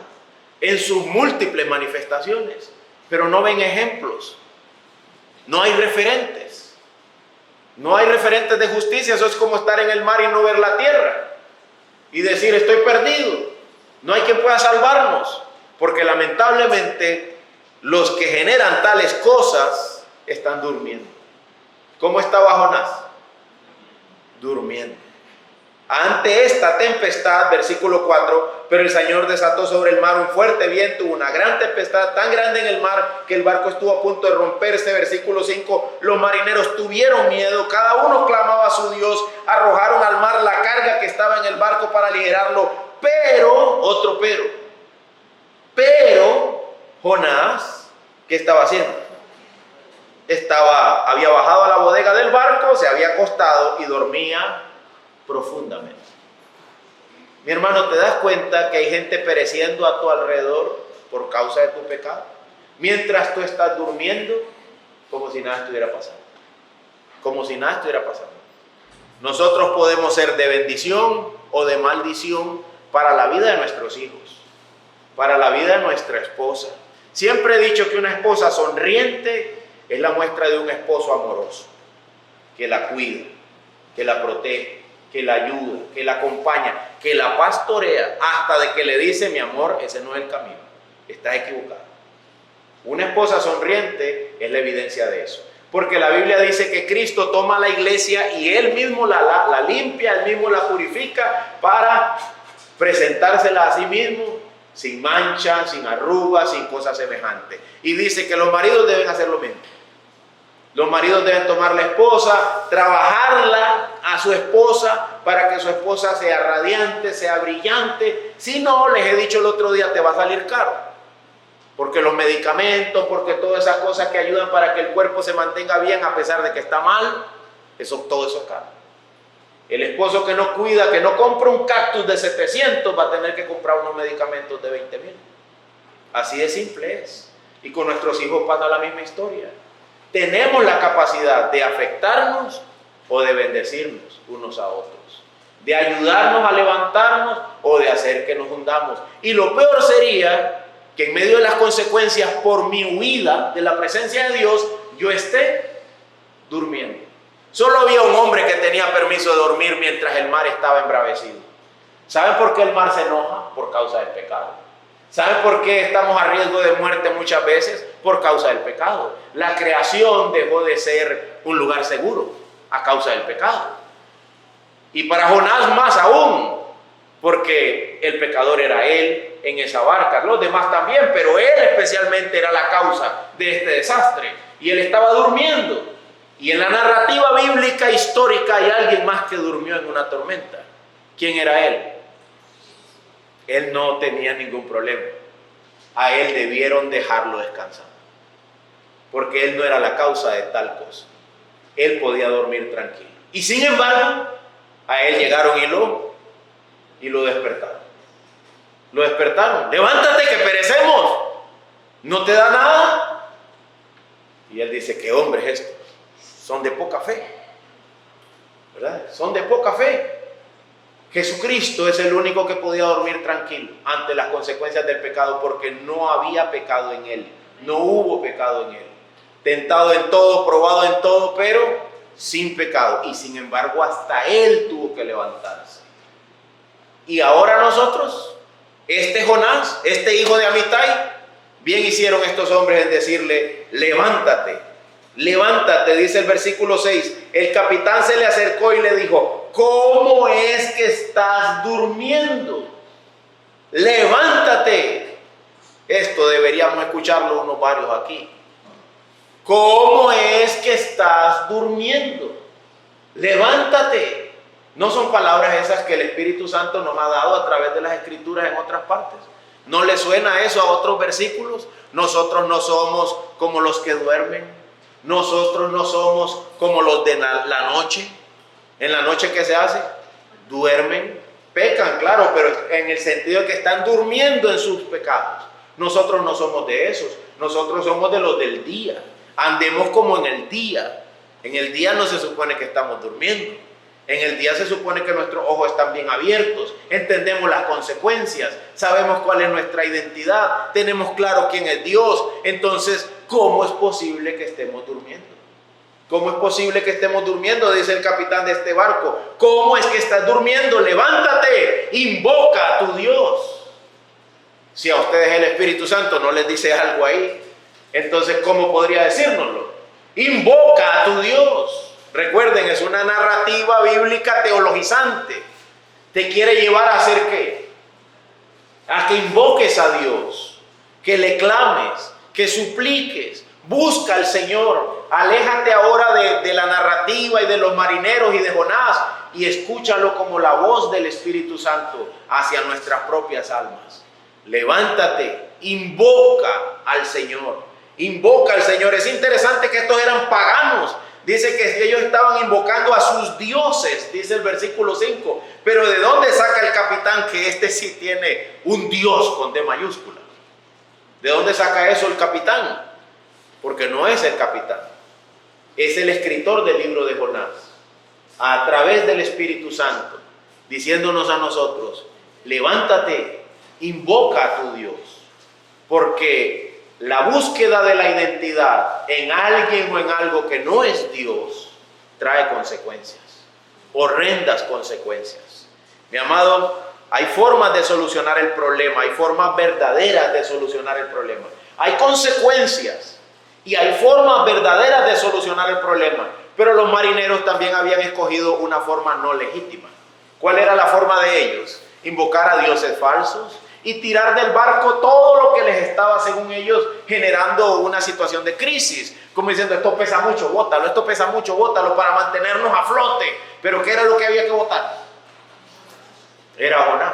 en sus múltiples manifestaciones, pero no ven ejemplos. No hay referentes. No hay referentes de justicia. Eso es como estar en el mar y no ver la tierra y decir, estoy perdido. No hay quien pueda salvarnos, porque lamentablemente los que generan tales cosas están durmiendo. ¿Cómo estaba Jonás? Durmiendo. Ante esta tempestad, versículo 4, pero el Señor desató sobre el mar un fuerte viento, una gran tempestad tan grande en el mar que el barco estuvo a punto de romperse. Versículo 5, los marineros tuvieron miedo, cada uno clamaba a su Dios, arrojaron al mar la carga que estaba en el barco para aligerarlo, pero Jonás, ¿qué estaba haciendo? Había bajado a la bodega del barco, se había acostado y dormía profundamente. Mi hermano, ¿te das cuenta que hay gente pereciendo a tu alrededor por causa de tu pecado? Mientras tú estás durmiendo, como si nada estuviera pasando. Como si nada estuviera pasando. Nosotros podemos ser de bendición o de maldición para la vida de nuestros hijos, para la vida de nuestra esposa. Siempre he dicho que una esposa sonriente es la muestra de un esposo amoroso, que la cuida, que la protege, que la ayuda, que la acompaña, que la pastorea, hasta de que le dice, mi amor, ese no es el camino, estás equivocado. Una esposa sonriente es la evidencia de eso, porque la Biblia dice que Cristo toma la iglesia y Él mismo la limpia, Él mismo la purifica para presentársela a sí mismo sin mancha, sin arrugas, sin cosas semejantes. Y dice que los maridos deben hacer lo mismo. Los maridos deben tomar la esposa, trabajarla a su esposa para que su esposa sea radiante, sea brillante. Si no, les he dicho el otro día, te va a salir caro. Porque los medicamentos, porque todas esas cosas que ayudan para que el cuerpo se mantenga bien a pesar de que está mal, todo eso es caro. El esposo que no cuida, que no compra un cactus de 700, va a tener que comprar unos medicamentos de 20,000. Así de simple es. Y con nuestros hijos pasa la misma historia. Tenemos la capacidad de afectarnos o de bendecirnos unos a otros, de ayudarnos a levantarnos o de hacer que nos hundamos. Y lo peor sería que en medio de las consecuencias por mi huida de la presencia de Dios, yo esté durmiendo. Solo había un hombre que tenía permiso de dormir mientras el mar estaba embravecido. ¿Saben por qué el mar se enoja? Por causa del pecado. ¿Saben por qué estamos a riesgo de muerte muchas veces? Por causa del pecado. La creación dejó de ser un lugar seguro a causa del pecado. Y para Jonás más aún, porque el pecador era él en esa barca, los demás también, pero él especialmente era la causa de este desastre. Y él estaba durmiendo. Y en la narrativa bíblica histórica hay alguien más que durmió en una tormenta. ¿Quién era él? Él no tenía ningún problema. A él debieron dejarlo descansar, porque él no era la causa de tal cosa. Él podía dormir tranquilo. Y sin embargo, a él llegaron y lo despertaron. Lo despertaron. Levántate que perecemos. ¿No te da nada? Y él dice, ¿qué hombres estos? Son de poca fe. ¿Verdad? Son de poca fe. Jesucristo es el único que podía dormir tranquilo ante las consecuencias del pecado, porque no había pecado en él, no hubo pecado en él. Tentado en todo, probado en todo, pero sin pecado. Y sin embargo, hasta él tuvo que levantarse. Y ahora nosotros, este Jonás, este hijo de Amitai, bien hicieron estos hombres en decirle, levántate, levántate, dice el versículo 6. El capitán se le acercó y le dijo, ¿cómo es que estás durmiendo? Levántate. Esto deberíamos escucharlo unos varios aquí. ¿cómo es que estás durmiendo? Levántate. No son palabras esas que el Espíritu Santo nos ha dado a través de las Escrituras en otras partes. ¿No le suena eso a otros versículos? Nosotros no somos como los que duermen. Nosotros no somos como los de la noche. ¿En la noche qué se hace? Duermen, pecan, claro, pero en el sentido de que están durmiendo en sus pecados. Nosotros no somos de esos. Nosotros somos de los del día. Andemos como en el día. En el día no se supone que estamos durmiendo. En el día se supone que nuestros ojos están bien abiertos, entendemos las consecuencias, sabemos cuál es nuestra identidad, tenemos claro quién es Dios. Entonces, ¿cómo es posible que estemos durmiendo? ¿Cómo es posible que estemos durmiendo? Dice el capitán de este barco. ¿Cómo es que estás durmiendo? Levántate, invoca a tu Dios. Si a ustedes el Espíritu Santo no les dice algo ahí, entonces ¿cómo podría decírnoslo? Invoca a tu Dios. Recuerden, es una narrativa bíblica teologizante. Te quiere llevar a hacer ¿qué? A que invoques a Dios, que le clames, que supliques, busca al Señor. Aléjate ahora de la narrativa y de los marineros y de Jonás y escúchalo como la voz del Espíritu Santo hacia nuestras propias almas. Levántate, invoca al Señor. Invoca al Señor. Es interesante que estos eran paganos. Dice que ellos estaban invocando a sus dioses, dice el versículo 5. Pero ¿de dónde saca el capitán que este sí tiene un Dios con D mayúscula? ¿De dónde saca eso el capitán? Porque no es el capitán. Es el escritor del libro de Jonás. A través del Espíritu Santo, diciéndonos a nosotros, levántate, invoca a tu Dios. Porque la búsqueda de la identidad en alguien o en algo que no es Dios trae consecuencias, horrendas consecuencias. Mi amado, hay formas de solucionar el problema, hay formas verdaderas de solucionar el problema. Hay consecuencias y hay formas verdaderas de solucionar el problema, pero los marineros también habían escogido una forma no legítima. ¿Cuál era la forma de ellos? Invocar a dioses falsos y tirar del barco todo lo que les estaba, según ellos, generando una situación de crisis. Como diciendo, esto pesa mucho, bótalo, esto pesa mucho, bótalo para mantenernos a flote. Pero ¿qué era lo que había que botar? Era Jonás.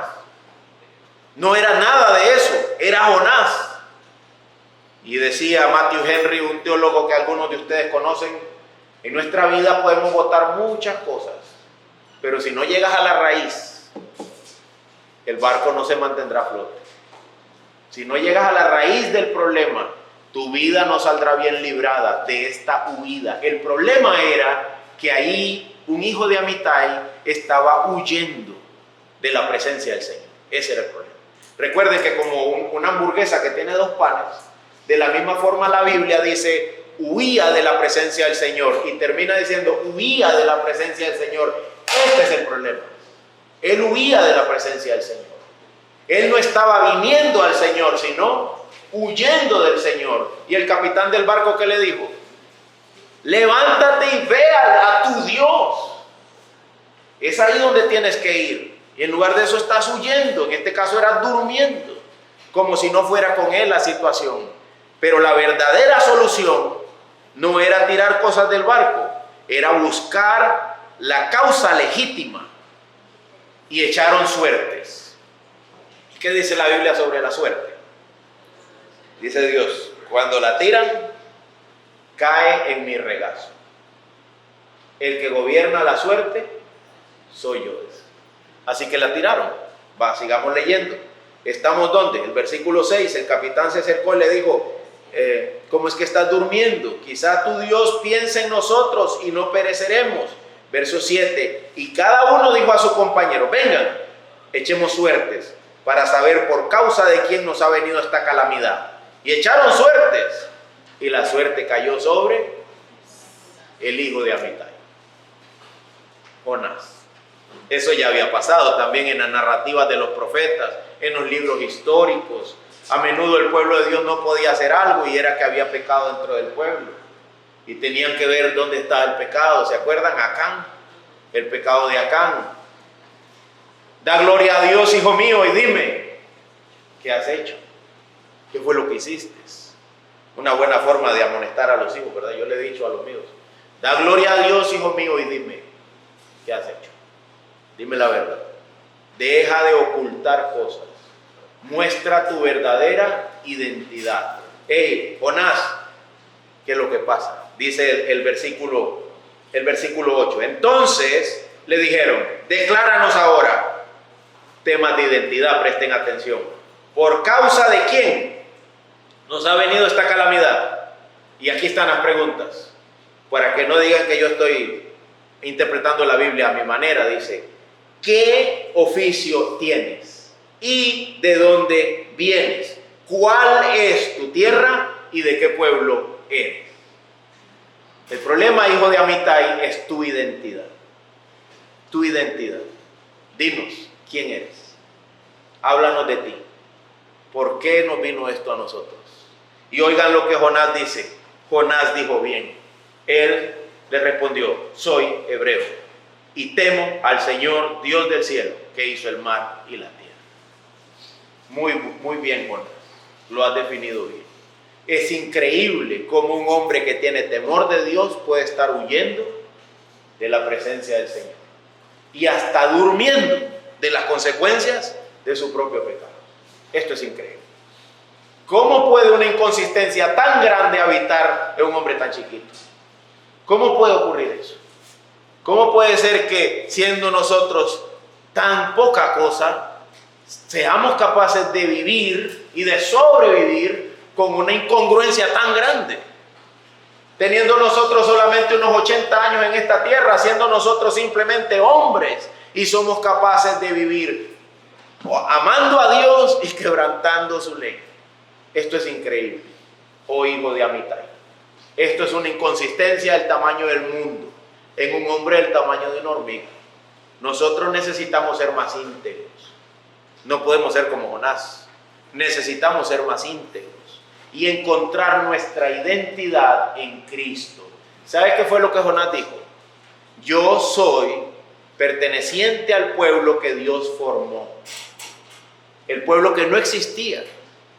No era nada de eso, era Jonás. Y decía Matthew Henry, un teólogo que algunos de ustedes conocen, en nuestra vida podemos botar muchas cosas, pero si no llegas a la raíz, el barco no se mantendrá a flote. Si no llegas a la raíz del problema, tu vida no saldrá bien librada de esta huida. El problema era que ahí un hijo de Amitai estaba huyendo de la presencia del Señor. Ese era el problema. Recuerden que como una hamburguesa que tiene dos panes, de la misma forma la Biblia dice, huía de la presencia del Señor. Y termina diciendo, huía de la presencia del Señor. Este es el problema. Él huía de la presencia del Señor. Él no estaba viniendo al Señor, sino huyendo del Señor. Y el capitán del barco, ¿qué le dijo? Levántate y ve a tu Dios. Es ahí donde tienes que ir. Y en lugar de eso estás huyendo. En este caso era durmiendo. Como si no fuera con él la situación. Pero la verdadera solución no era tirar cosas del barco. Era buscar la causa legítima. Y echaron suertes. ¿Qué dice la Biblia sobre la suerte? Dice Dios, cuando la tiran, cae en mi regazo. El que gobierna la suerte, soy yo. Así que la tiraron. Sigamos leyendo. ¿Estamos dónde? El versículo 6, el capitán se acercó y le dijo, ¿cómo es que estás durmiendo? Quizá tu Dios piense en nosotros y no pereceremos. Verso 7, y cada uno dijo a su compañero, vengan, echemos suertes para saber por causa de quién nos ha venido esta calamidad. Y echaron suertes, y la suerte cayó sobre el hijo de Amitai, Jonás. Eso ya había pasado también en las narrativas de los profetas, en los libros históricos. A menudo el pueblo de Dios no podía hacer algo y era que había pecado dentro del pueblo. Y tenían que ver dónde estaba el pecado. ¿Se acuerdan? Acán, el pecado de Acán. Da gloria a Dios, hijo mío, y dime, ¿qué has hecho? ¿Qué fue lo que hiciste? Una buena forma de amonestar a los hijos, ¿verdad? Yo le he dicho a los míos, da gloria a Dios, hijo mío, y dime, ¿qué has hecho? Dime la verdad. Deja de ocultar cosas. Muestra tu verdadera identidad. Hey, Jonás, ¿qué es lo que pasa? Dice el versículo 8. Entonces le dijeron, decláranos ahora temas de identidad, presten atención. ¿Por causa de quién nos ha venido esta calamidad? Y aquí están las preguntas, para que no digan que yo estoy interpretando la Biblia a mi manera. Dice, ¿qué oficio tienes? ¿Y de dónde vienes? ¿Cuál es tu tierra y de qué pueblo eres? El problema, hijo de Amitai, es tu identidad. Tu identidad. Dinos, ¿quién eres? Háblanos de ti. ¿Por qué nos vino esto a nosotros? Y oigan lo que Jonás dice. Jonás dijo bien. Él le respondió, soy hebreo y temo al Señor, Dios del cielo, que hizo el mar y la tierra. Muy bien, Jonás. Lo has definido bien. Es increíble cómo un hombre que tiene temor de Dios puede estar huyendo de la presencia del Señor y hasta durmiendo de las consecuencias de su propio pecado. Esto es increíble. ¿Cómo puede una inconsistencia tan grande habitar en un hombre tan chiquito? ¿Cómo puede ocurrir eso? ¿Cómo puede ser que siendo nosotros tan poca cosa, seamos capaces de vivir y de sobrevivir con una incongruencia tan grande? Teniendo nosotros solamente unos 80 años en esta tierra, siendo nosotros simplemente hombres, y somos capaces de vivir amando a Dios y quebrantando su ley. Esto es increíble, oh hijo de Amitai. Esto es una inconsistencia del tamaño del mundo, en un hombre del tamaño de una hormiga. Nosotros necesitamos ser más íntegros. No podemos ser como Jonás. Necesitamos ser más íntegros y encontrar nuestra identidad en Cristo. ¿Sabes qué fue lo que Jonás dijo? Yo soy perteneciente al pueblo que Dios formó. El pueblo que no existía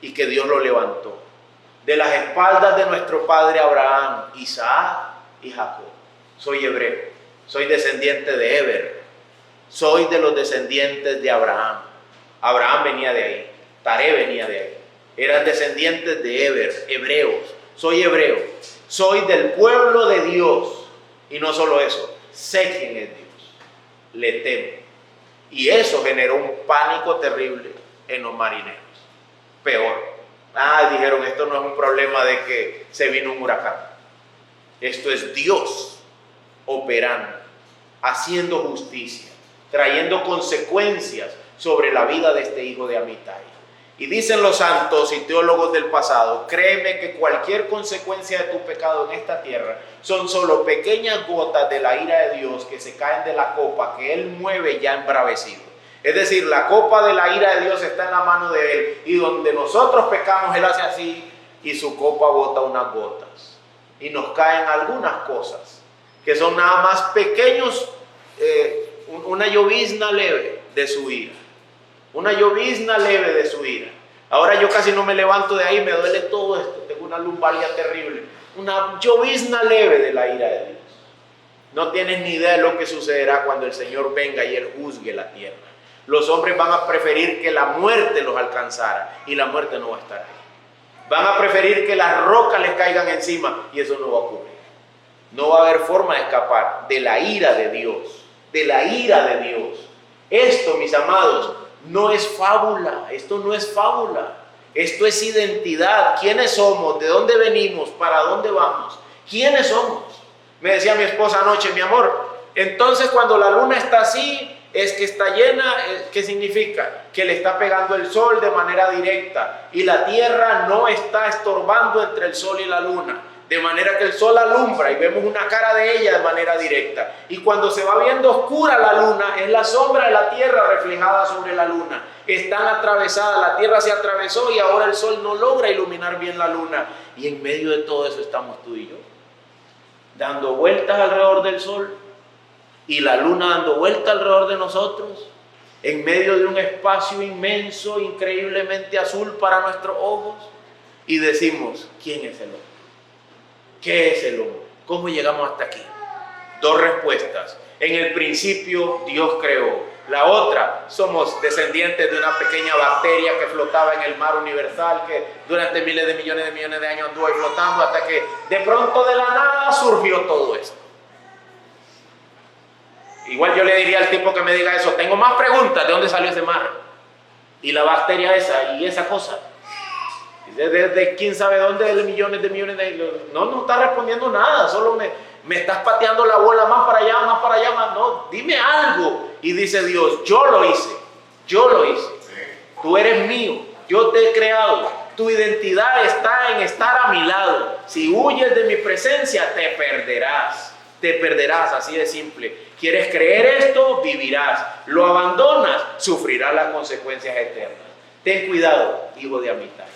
y que Dios lo levantó. De las espaldas de nuestro padre Abraham, Isaac y Jacob. Soy hebreo. Soy descendiente de Eber. Soy de los descendientes de Abraham. Abraham venía de ahí. Taré venía de ahí. Eran descendientes de Eber, hebreos. Soy hebreo. Soy del pueblo de Dios. Y no solo eso, sé quién es Dios. Le temo. Y eso generó un pánico terrible en los marineros. Peor. Dijeron, esto no es un problema de que se vino un huracán. Esto es Dios operando, haciendo justicia, trayendo consecuencias sobre la vida de este hijo de Amitai. Y dicen los santos y teólogos del pasado, créeme que cualquier consecuencia de tu pecado en esta tierra son solo pequeñas gotas de la ira de Dios que se caen de la copa que Él mueve ya embravecido. Es decir, la copa de la ira de Dios está en la mano de Él, y donde nosotros pecamos, Él hace así y su copa bota unas gotas. Y nos caen algunas cosas que son nada más pequeños, una llovizna leve de su ira. Una llovizna leve de su ira. Ahora yo casi no me levanto de ahí, me duele todo esto, tengo una lumbalgia terrible. Una llovizna leve de la ira de Dios. No tienes ni idea de lo que sucederá cuando el Señor venga y Él juzgue la tierra. Los hombres van a preferir que la muerte los alcanzara, y la muerte no va a estar ahí. Van a preferir que las rocas les caigan encima, y eso no va a ocurrir. No va a haber forma de escapar de la ira de Dios, de la ira de Dios. Esto, mis amados, no es fábula, esto no es fábula. Esto es identidad. ¿Quiénes somos? ¿De dónde venimos? ¿Para dónde vamos? ¿Quiénes somos? Me decía mi esposa anoche, mi amor, entonces cuando la luna está así, es que está llena. ¿Qué significa? Que le está pegando el sol de manera directa y la tierra no está estorbando entre el sol y la luna, de manera que el sol alumbra y vemos una cara de ella de manera directa, y cuando se va viendo oscura la luna, es la sombra de la tierra reflejada sobre la luna. Están atravesadas, la tierra se atravesó y ahora el sol no logra iluminar bien la luna, y en medio de todo eso estamos tú y yo, dando vueltas alrededor del sol, y la luna dando vueltas alrededor de nosotros, en medio de un espacio inmenso, increíblemente azul para nuestros ojos. y decimos, ¿quién es el hombre? ¿Qué es el hombre? ¿Cómo llegamos hasta aquí? Dos respuestas. En el principio Dios creó. La otra, somos descendientes de una pequeña bacteria que flotaba en el mar universal, que durante miles de millones de años anduvo ahí flotando hasta que de pronto de la nada surgió todo esto. Igual yo le diría al tipo que me diga eso, tengo más preguntas, ¿de dónde salió ese mar? Y la bacteria esa, y esa cosa. Desde quién sabe dónde, de millones de... No está respondiendo nada, solo me estás pateando la bola más para allá, más. No, dime algo. Y dice Dios, yo lo hice. Tú eres mío, yo te he creado. Tu identidad está en estar a mi lado. Si huyes de mi presencia, te perderás, así de simple. ¿Quieres creer esto? Vivirás. Lo abandonas, sufrirás las consecuencias eternas. Ten cuidado, hijo de Amitai.